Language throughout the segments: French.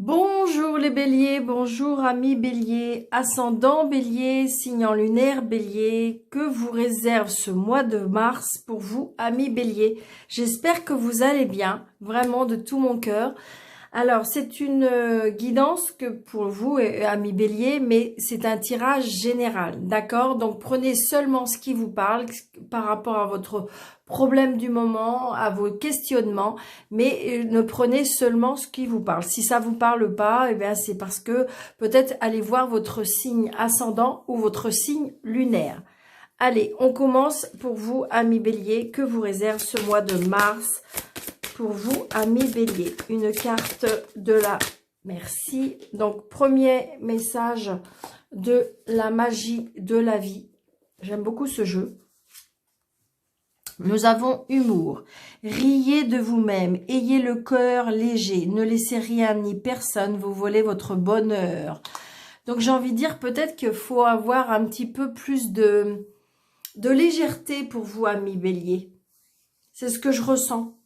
Bonjour les béliers, bonjour amis béliers, ascendant bélier, signe lunaire bélier, que vous réserve ce mois de mars pour vous amis béliers. J'espère que vous allez bien, vraiment de tout mon cœur. Alors c'est une guidance que pour vous amis bélier, mais c'est un tirage général, d'accord? Donc prenez seulement ce qui vous parle par rapport à votre problème du moment, à vos questionnements, mais ne prenez seulement ce qui vous parle. Si ça vous parle pas, eh bien c'est parce que peut-être allez voir votre signe ascendant ou votre signe lunaire. Allez, on commence pour vous amis bélier, que vous réserve ce mois de mars pour vous amis bélier. Une carte de la merci. Donc premier message de la magie de la vie. J'aime beaucoup ce jeu. Nous avons humour. Riez de vous-même. Ayez le cœur léger. Ne laissez rien ni personne vous voler votre bonheur. Donc j'ai envie de dire peut-être qu'il faut avoir un petit peu plus de légèreté pour vous, amis bélier. C'est ce que je ressens.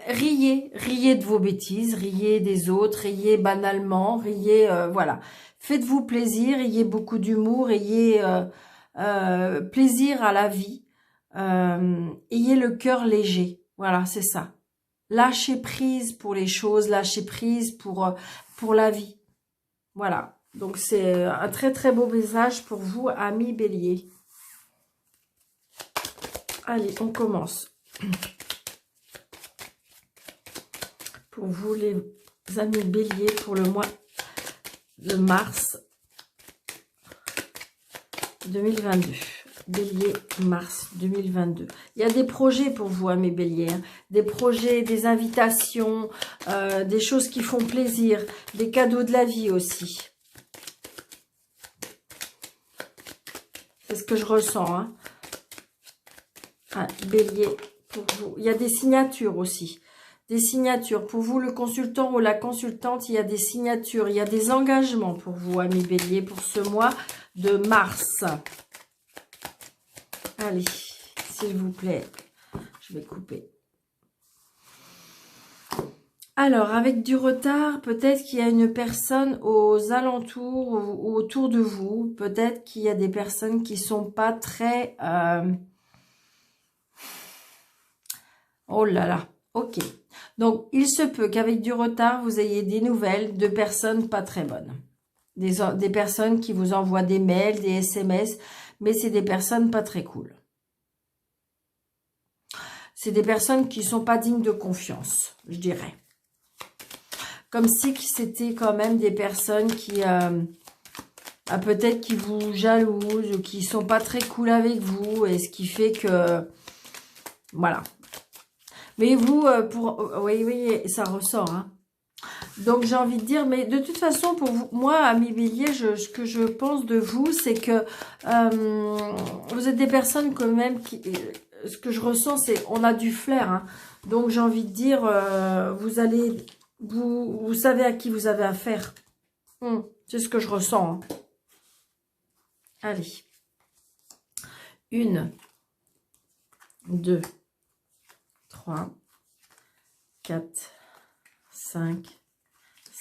Riez de vos bêtises, riez des autres, riez banalement, riez, voilà. Faites-vous plaisir, ayez beaucoup d'humour, ayez plaisir à la vie. Ayez le cœur léger, voilà, c'est ça. Lâchez prise pour les choses, lâchez prise pour la vie. Voilà, donc c'est un très très beau message pour vous, amis bélier. Allez, on commence. Pour vous, les amis béliers, pour le mois de mars 2022. Bélier, mars 2022. Il y a des projets pour vous, amis béliers. Hein. Des projets, des invitations, des choses qui font plaisir, des cadeaux de la vie aussi. C'est ce que je ressens. Hein. Ah, bélier, pour vous. Il y a des signatures aussi. Des signatures. Pour vous, le consultant ou la consultante, il y a des signatures. Il y a des engagements pour vous, amis bélier, pour ce mois de mars. Allez, s'il vous plaît, je vais couper. Alors, avec du retard, peut-être qu'il y a une personne aux alentours ou autour de vous. Peut-être qu'il y a des personnes qui sont pas très... Oh là là, ok. Donc, il se peut qu'avec du retard, vous ayez des nouvelles de personnes pas très bonnes. Des personnes qui vous envoient des mails, des SMS, mais c'est des personnes pas très cool. C'est des personnes qui sont pas dignes de confiance, je dirais. Comme si c'était quand même des personnes qui, peut-être qui vous jalousent ou qui sont pas très cool avec vous, et ce qui fait que, voilà. Mais vous, oui, ça ressort, hein. Donc, j'ai envie de dire, mais de toute façon, pour vous, moi, amis bélier, ce que je pense de vous, c'est que vous êtes des personnes quand même qui... Ce que je ressens, c'est on a du flair. Hein. Donc, j'ai envie de dire, vous savez à qui vous avez affaire. C'est ce que je ressens. Hein. Allez. 1, 2, 3, 4, 5,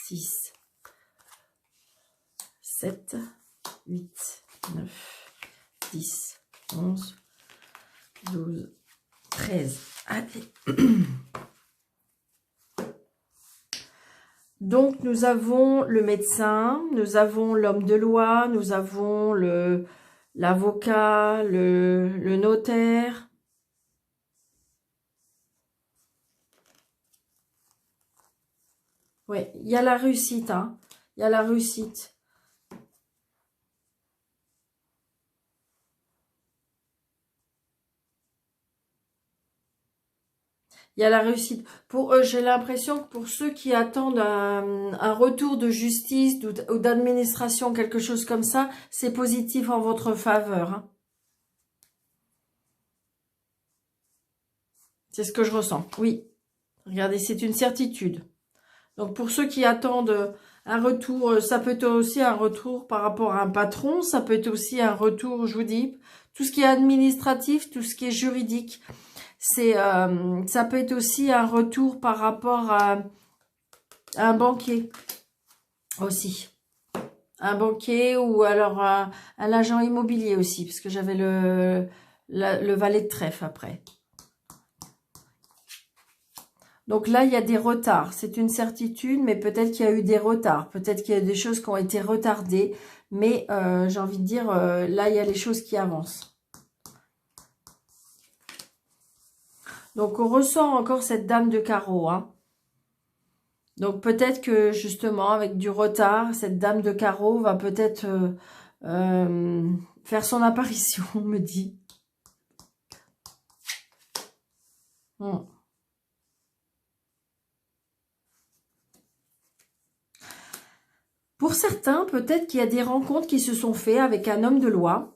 6, 7, 8, 9, 10, 11, 12, 13. Allez. Donc, nous avons le médecin, nous avons l'homme de loi, nous avons l'avocat, le notaire. Oui, il y a la réussite, hein. Il y a la réussite. Il y a la réussite. J'ai l'impression que pour ceux qui attendent un retour de justice ou d'administration, quelque chose comme ça, c'est positif en votre faveur. Hein. C'est ce que je ressens. Oui. Regardez, c'est une certitude. Donc, pour ceux qui attendent un retour, ça peut être aussi un retour par rapport à un patron. Ça peut être aussi un retour, je vous dis, tout ce qui est administratif, tout ce qui est juridique. Ça peut être aussi un retour par rapport à un banquier. aussi. Un banquier ou alors un agent immobilier aussi, parce que j'avais le valet de trèfle après. Donc là, il y a des retards. C'est une certitude, mais peut-être qu'il y a eu des retards. Peut-être qu'il y a des choses qui ont été retardées. Mais j'ai envie de dire, là, il y a les choses qui avancent. Donc, on ressent encore cette dame de carreau. Hein. Donc, peut-être que, justement, avec du retard, cette dame de carreau va peut-être faire son apparition, on me dit. Pour certains, peut-être qu'il y a des rencontres qui se sont faites avec un homme de loi.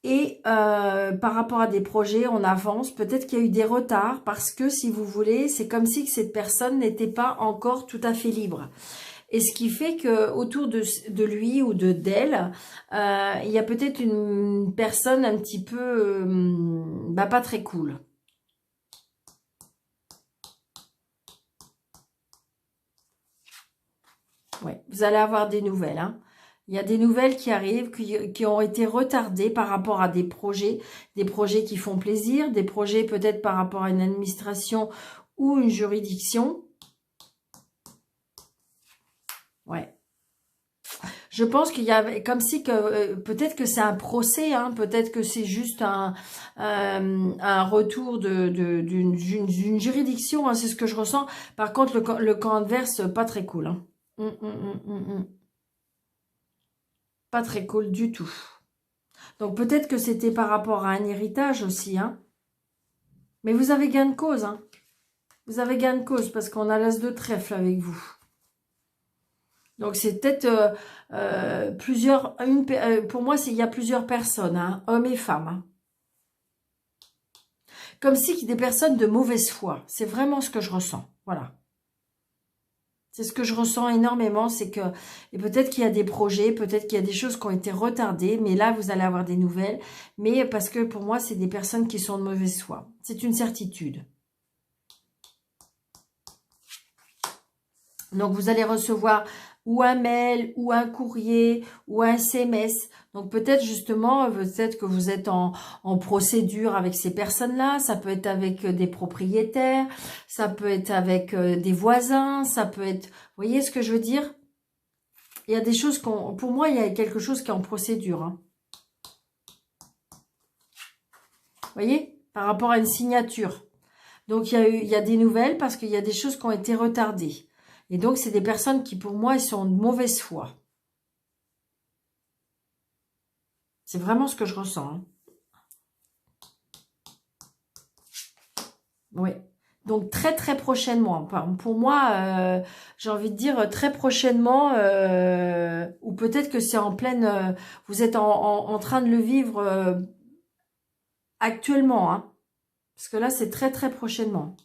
Et par rapport à des projets, on avance. Peut-être qu'il y a eu des retards parce que, si vous voulez, c'est comme si cette personne n'était pas encore tout à fait libre. Et ce qui fait que autour de lui ou d'elle, il y a peut-être une personne un petit peu pas très cool. Ouais, vous allez avoir des nouvelles. Hein. Il y a des nouvelles qui arrivent, qui ont été retardées par rapport à des projets qui font plaisir, des projets peut-être par rapport à une administration ou une juridiction. Ouais. Je pense qu'il y a comme si que peut-être que c'est un procès, hein, peut-être que c'est juste un retour d'une juridiction, hein, c'est ce que je ressens. Par contre, le camp adverse, pas très cool. Hein. Pas très cool du tout. Donc peut-être que c'était par rapport à un héritage aussi. Hein. Mais vous avez gain de cause. Hein. Vous avez gain de cause parce qu'on a l'as de trèfle avec vous. Donc c'est peut-être plusieurs... pour moi, il y a plusieurs personnes, hein, hommes et femmes. Hein. Comme si des personnes de mauvaise foi. C'est vraiment ce que je ressens. Voilà. C'est ce que je ressens énormément, c'est que, et peut-être qu'il y a des projets, peut-être qu'il y a des choses qui ont été retardées, mais là, vous allez avoir des nouvelles. Mais parce que pour moi, c'est des personnes qui sont de mauvaise foi. C'est une certitude. Donc, vous allez recevoir ou un mail, ou un courrier, ou un SMS. Donc, peut-être justement, peut-être que vous êtes en procédure avec ces personnes-là. Ça peut être avec des propriétaires, ça peut être avec des voisins, ça peut être... Vous voyez ce que je veux dire? Il y a des choses pour moi, il y a quelque chose qui est en procédure. Hein. Vous voyez? Par rapport à une signature. Donc, il y a des nouvelles parce qu'il y a des choses qui ont été retardées. Et donc, c'est des personnes qui, pour moi, ils sont de mauvaise foi. C'est vraiment ce que je ressens. Hein. Oui. Donc, très, très prochainement. Pour moi, j'ai envie de dire très prochainement, ou peut-être que c'est en pleine... vous êtes en train de le vivre actuellement. Hein. Parce que là, c'est très, très prochainement.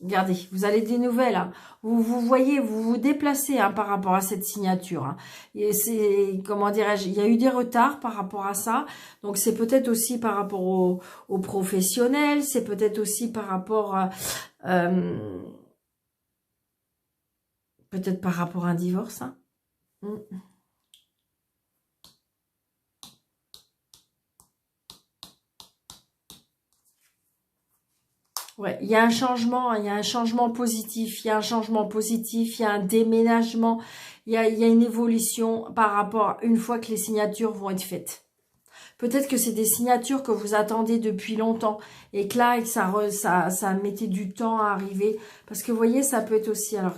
Regardez, vous avez des nouvelles. Hein. Vous voyez, vous vous déplacez hein, par rapport à cette signature. Hein. Et c'est, comment dirais-je, il y a eu des retards par rapport à ça. Donc, c'est peut-être aussi par rapport aux professionnels. C'est peut-être aussi par rapport à... peut-être par rapport à un divorce. Hein. Ouais, il y a un changement, il y a un changement positif, il y a un changement positif, il y a un déménagement, il y a une évolution par rapport une fois que les signatures vont être faites. Peut-être que c'est des signatures que vous attendez depuis longtemps et que là, ça mettait du temps à arriver. Parce que vous voyez, ça peut être aussi, alors,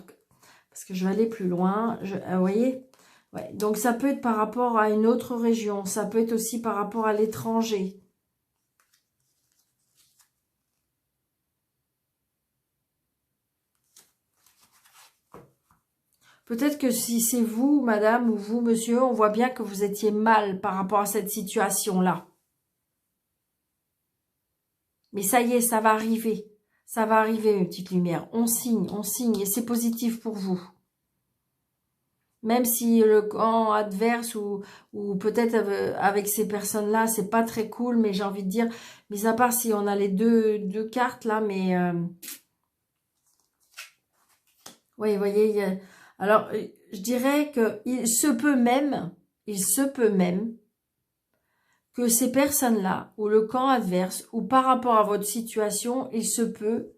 parce que je vais aller plus loin, vous voyez, ouais, donc ça peut être par rapport à une autre région, ça peut être aussi par rapport à l'étranger. Peut-être que si c'est vous, madame, ou vous, monsieur, on voit bien que vous étiez mal par rapport à cette situation-là. Mais ça y est, ça va arriver. Ça va arriver, mes petites lumières. On signe, et c'est positif pour vous. Même si le camp adverse ou peut-être avec ces personnes-là, c'est pas très cool, mais j'ai envie de dire, mis à part si on a les deux cartes là, mais Oui, vous voyez, alors je dirais que il se peut même que ces personnes-là, ou le camp adverse, ou par rapport à votre situation, il se peut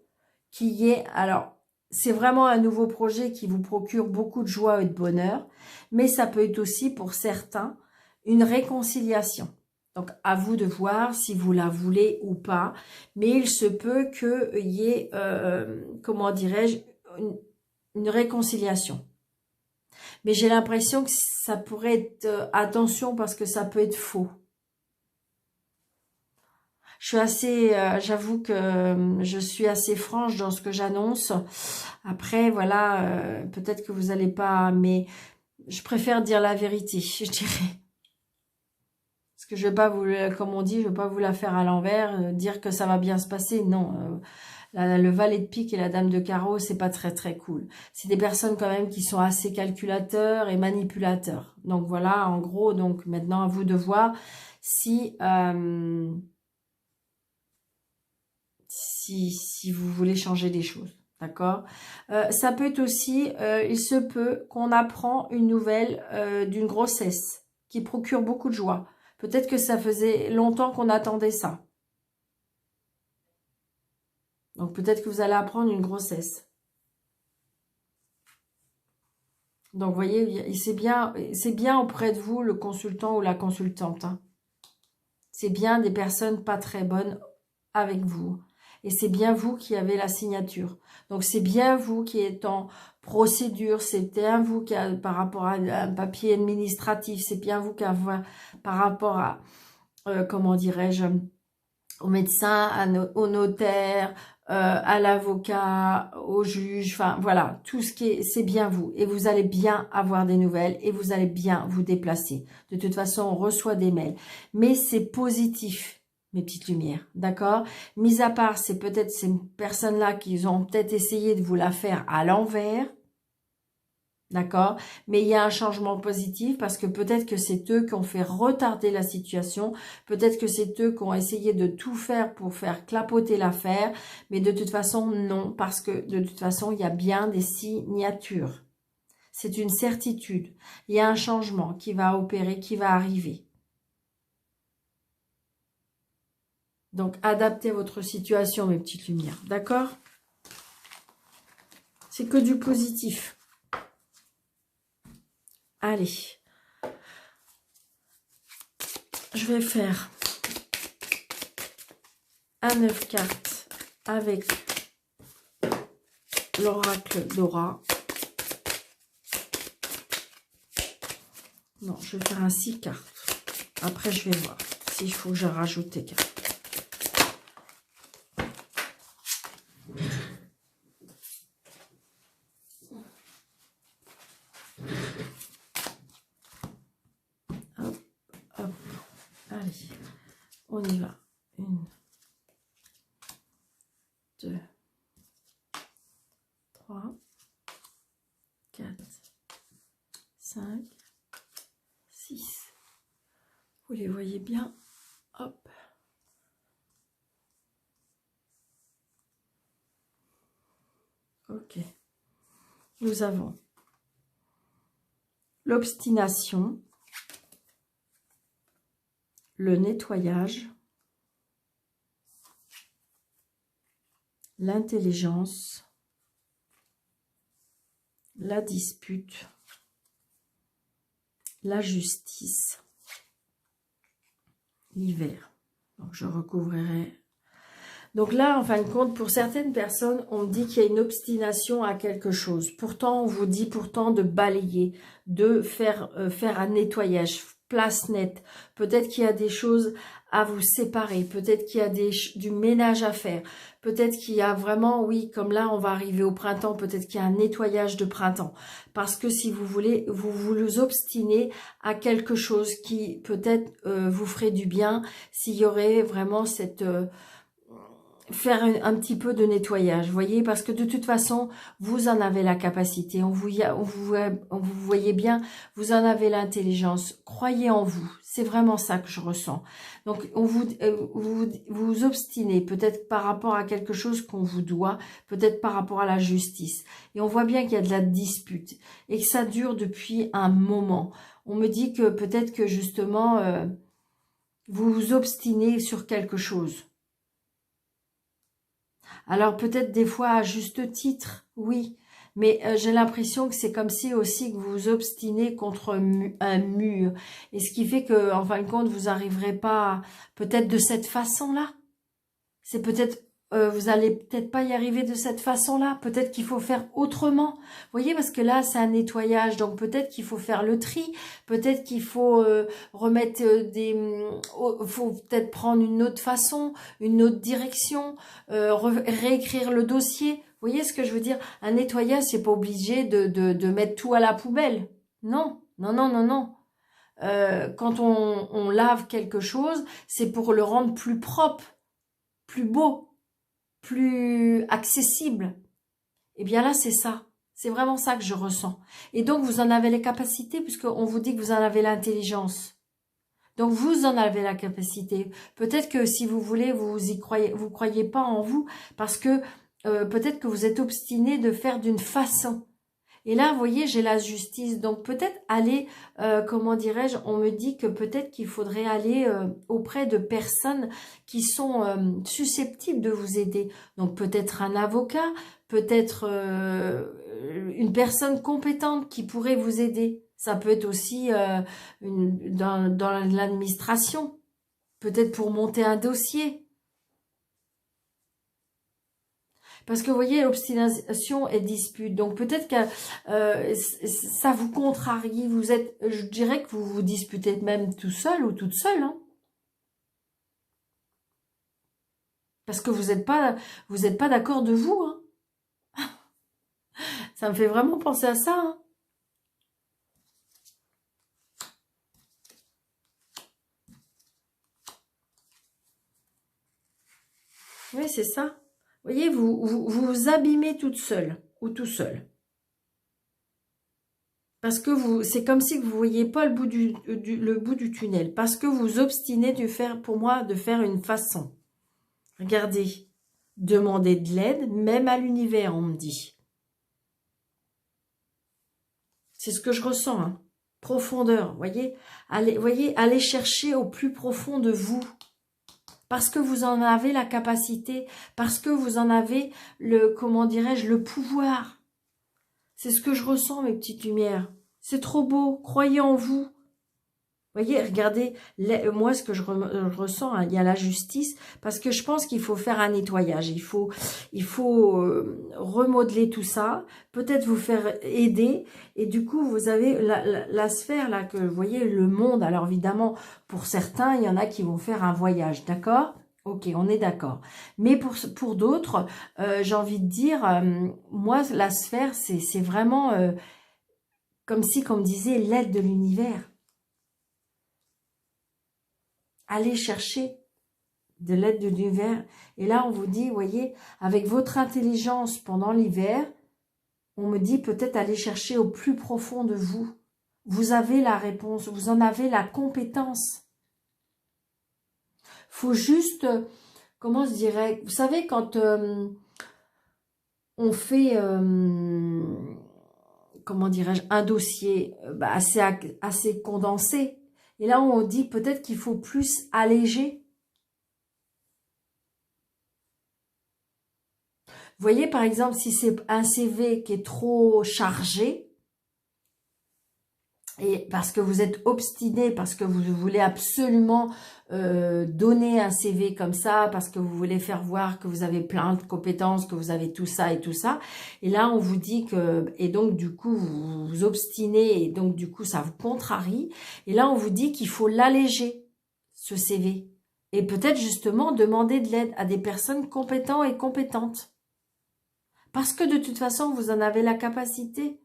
qu'il y ait, alors, c'est vraiment un nouveau projet qui vous procure beaucoup de joie et de bonheur, mais ça peut être aussi pour certains une réconciliation. Donc, à vous de voir si vous la voulez ou pas, mais il se peut qu'il y ait, comment dirais-je, une réconciliation. Mais j'ai l'impression que ça pourrait être, attention parce que ça peut être faux. Je suis assez, j'avoue que je suis assez franche dans ce que j'annonce. Après, voilà, peut-être que vous n'allez pas, mais je préfère dire la vérité, je dirais. Parce que je vais pas vous, comme on dit, je vais pas vous la faire à l'envers, dire que ça va bien se passer. Non, le valet de pique et la dame de carreau, c'est pas très très cool. C'est des personnes quand même qui sont assez calculateurs et manipulateurs. Donc voilà, en gros, donc maintenant à vous de voir si si vous voulez changer des choses. D'accord. Ça peut être aussi, il se peut qu'on apprend une nouvelle d'une grossesse qui procure beaucoup de joie. Peut-être que ça faisait longtemps qu'on attendait ça. Donc peut-être que vous allez apprendre une grossesse. Donc vous voyez, c'est bien auprès de vous le consultant ou la consultante. Hein. C'est bien des personnes pas très bonnes avec vous. Et c'est bien vous qui avez la signature. Donc c'est bien vous qui êtes en procédure, c'est bien vous qui a, par rapport à un papier administratif, c'est bien vous qui avez par rapport à, comment dirais-je, au médecin, au notaire, à l'avocat, au juge, enfin voilà, tout ce qui est, c'est bien vous. Et vous allez bien avoir des nouvelles et vous allez bien vous déplacer. De toute façon, on reçoit des mails. Mais c'est positif, mes petites lumières, d'accord? Mis à part, c'est peut-être ces personnes-là qui ont peut-être essayé de vous la faire à l'envers, d'accord? Mais il y a un changement positif parce que peut-être que c'est eux qui ont fait retarder la situation. Peut-être que c'est eux qui ont essayé de tout faire pour faire clapoter l'affaire. Mais de toute façon, non. Parce que de toute façon, il y a bien des signatures. C'est une certitude. Il y a un changement qui va opérer, qui va arriver. Donc, adaptez votre situation, mes petites lumières. D'accord? C'est que du positif. Allez. Je vais faire un 9 cartes avec l'oracle Dora. Non, je vais faire un 6 cartes. Après, je vais voir s'il faut que je rajoute des cartes. Hop, hop. Allez, on y va. 1, 2, 3, 4, 5, 6. Vous les voyez bien. Hop. Ok. Nous avons l'obstination, le nettoyage, l'intelligence, la dispute, la justice, l'hiver. Donc je recouvrirai. Donc là, en fin de compte, pour certaines personnes, on dit qu'il y a une obstination à quelque chose. Pourtant, on vous dit pourtant de balayer, de faire un nettoyage, place nette. Peut-être qu'il y a des choses à vous séparer. Peut-être qu'il y a du ménage à faire. Peut-être qu'il y a vraiment, oui, comme là, on va arriver au printemps, peut-être qu'il y a un nettoyage de printemps. Parce que si vous voulez, vous vous obstinez à quelque chose qui peut-être vous ferait du bien s'il y aurait vraiment cette... faire un petit peu de nettoyage, vous voyez, parce que de toute façon, vous en avez la capacité, on vous voyez bien, vous en avez l'intelligence, croyez en vous, c'est vraiment ça que je ressens. Donc, vous obstinez, peut-être par rapport à quelque chose qu'on vous doit, peut-être par rapport à la justice, et on voit bien qu'il y a de la dispute, et que ça dure depuis un moment. On me dit que peut-être que justement, vous vous obstinez sur quelque chose. Alors peut-être des fois à juste titre, oui, mais j'ai l'impression que c'est comme si aussi que vous vous obstinez contre un mur. Et ce qui fait que, en fin de compte, vous n'arriverez pas peut-être de cette façon-là. C'est peut-être, vous allez peut-être pas y arriver de cette façon-là. Peut-être qu'il faut faire autrement. Vous voyez, parce que là, c'est un nettoyage. Donc peut-être qu'il faut faire le tri. Peut-être qu'il faut remettre faut peut-être prendre une autre façon, une autre direction, réécrire le dossier. Vous voyez ce que je veux dire? Un nettoyage, c'est pas obligé de mettre tout à la poubelle. Non, non, non, non, non. Quand on lave quelque chose, c'est pour le rendre plus propre, plus beau, plus accessible. Et bien là, c'est ça. C'est vraiment ça que je ressens. Et donc, vous en avez les capacités, puisqu'on vous dit que vous en avez l'intelligence. Donc, vous en avez la capacité. Peut-être que si vous voulez, vous croyez pas en vous, parce que peut-être que vous êtes obstiné de faire d'une façon. Et là, vous voyez, j'ai la justice. Donc, peut-être aller, comment dirais-je, on me dit que peut-être qu'il faudrait aller auprès de personnes qui sont susceptibles de vous aider. Donc, peut-être un avocat, peut-être une personne compétente qui pourrait vous aider. Ça peut être aussi dans l'administration, peut-être pour monter un dossier. Parce que vous voyez, l'obstination et dispute. Donc peut-être que ça vous contrarie. Je dirais que vous vous disputez même tout seul ou toute seule. Hein. Parce que vous n'êtes pas d'accord de vous. Hein. Ça me fait vraiment penser à ça. Hein. Oui, c'est ça. Vous voyez, vous abîmez toute seule ou tout seul. Parce que c'est comme si vous ne voyez pas le bout du tunnel. Parce que vous obstinez pour moi, de faire une façon. Regardez. Demander de l'aide, même à l'univers, on me dit. C'est ce que je ressens. Hein. Profondeur, voyez. Allez chercher au plus profond de vous. Parce que vous en avez la capacité. Parce que vous en avez comment dirais-je, le pouvoir. C'est ce que je ressens, mes petites lumières. C'est trop beau. Croyez en vous. Voyez, regardez, moi, ce que je ressens, hein, il y a la justice, parce que je pense qu'il faut faire un nettoyage. Il faut remodeler tout ça, peut-être vous faire aider. Et du coup, vous avez la sphère, là, que vous voyez, le monde. Alors, évidemment, pour certains, il y en a qui vont faire un voyage, d'accord ? Ok, on est d'accord. Mais pour d'autres, j'ai envie de dire, moi, la sphère, c'est vraiment comme si, comme disait, l'aide de l'univers. Allez chercher de l'aide de l'univers. Et là, on vous dit, voyez, avec votre intelligence pendant l'hiver, on me dit peut-être aller chercher au plus profond de vous. Vous avez la réponse, vous en avez la compétence. Faut juste, comment je dirais, vous savez, quand on fait, comment dirais-je, un dossier assez condensé, et là, on dit peut-être qu'il faut plus alléger. Vous voyez, par exemple, si c'est un CV qui est trop chargé, et parce que vous êtes obstiné, parce que vous voulez absolument donner un CV comme ça, parce que vous voulez faire voir que vous avez plein de compétences, que vous avez tout ça, et là, on vous dit que, et donc, du coup, vous vous obstinez, et donc, du coup, ça vous contrarie, et là, on vous dit qu'il faut l'alléger, ce CV, et peut-être, justement, demander de l'aide à des personnes compétentes et compétentes. Parce que de toute façon, vous en avez la capacité.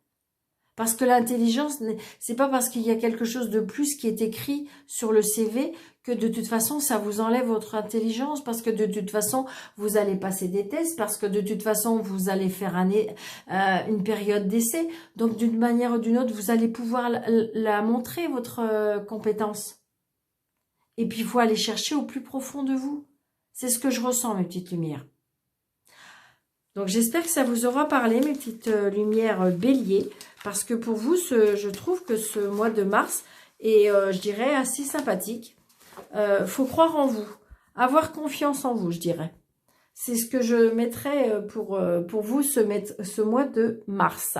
Parce que l'intelligence, c'est pas parce qu'il y a quelque chose de plus qui est écrit sur le CV que de toute façon, ça vous enlève votre intelligence, parce que de toute façon, vous allez passer des tests, parce que de toute façon, vous allez faire une période d'essai. Donc, d'une manière ou d'une autre, vous allez pouvoir la montrer, votre compétence. Et puis, il faut aller chercher au plus profond de vous. C'est ce que je ressens, mes petites lumières. Donc, j'espère que ça vous aura parlé, mes petites lumières bélier, parce que pour vous, je trouve que ce mois de mars est, je dirais, assez sympathique. Faut croire en vous, avoir confiance en vous, je dirais. C'est ce que je mettrais pour vous ce mois de mars.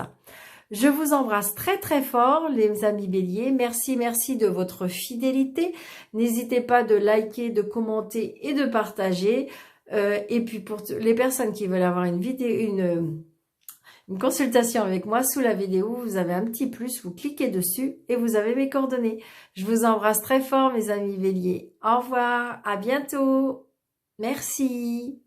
Je vous embrasse très très fort, les amis béliers. Merci, merci de votre fidélité. N'hésitez pas de liker, de commenter et de partager. Et puis pour les personnes qui veulent avoir une consultation avec moi, sous la vidéo, vous avez un petit plus, vous cliquez dessus et vous avez mes coordonnées. Je vous embrasse très fort, mes amis béliers. Au revoir, à bientôt. Merci.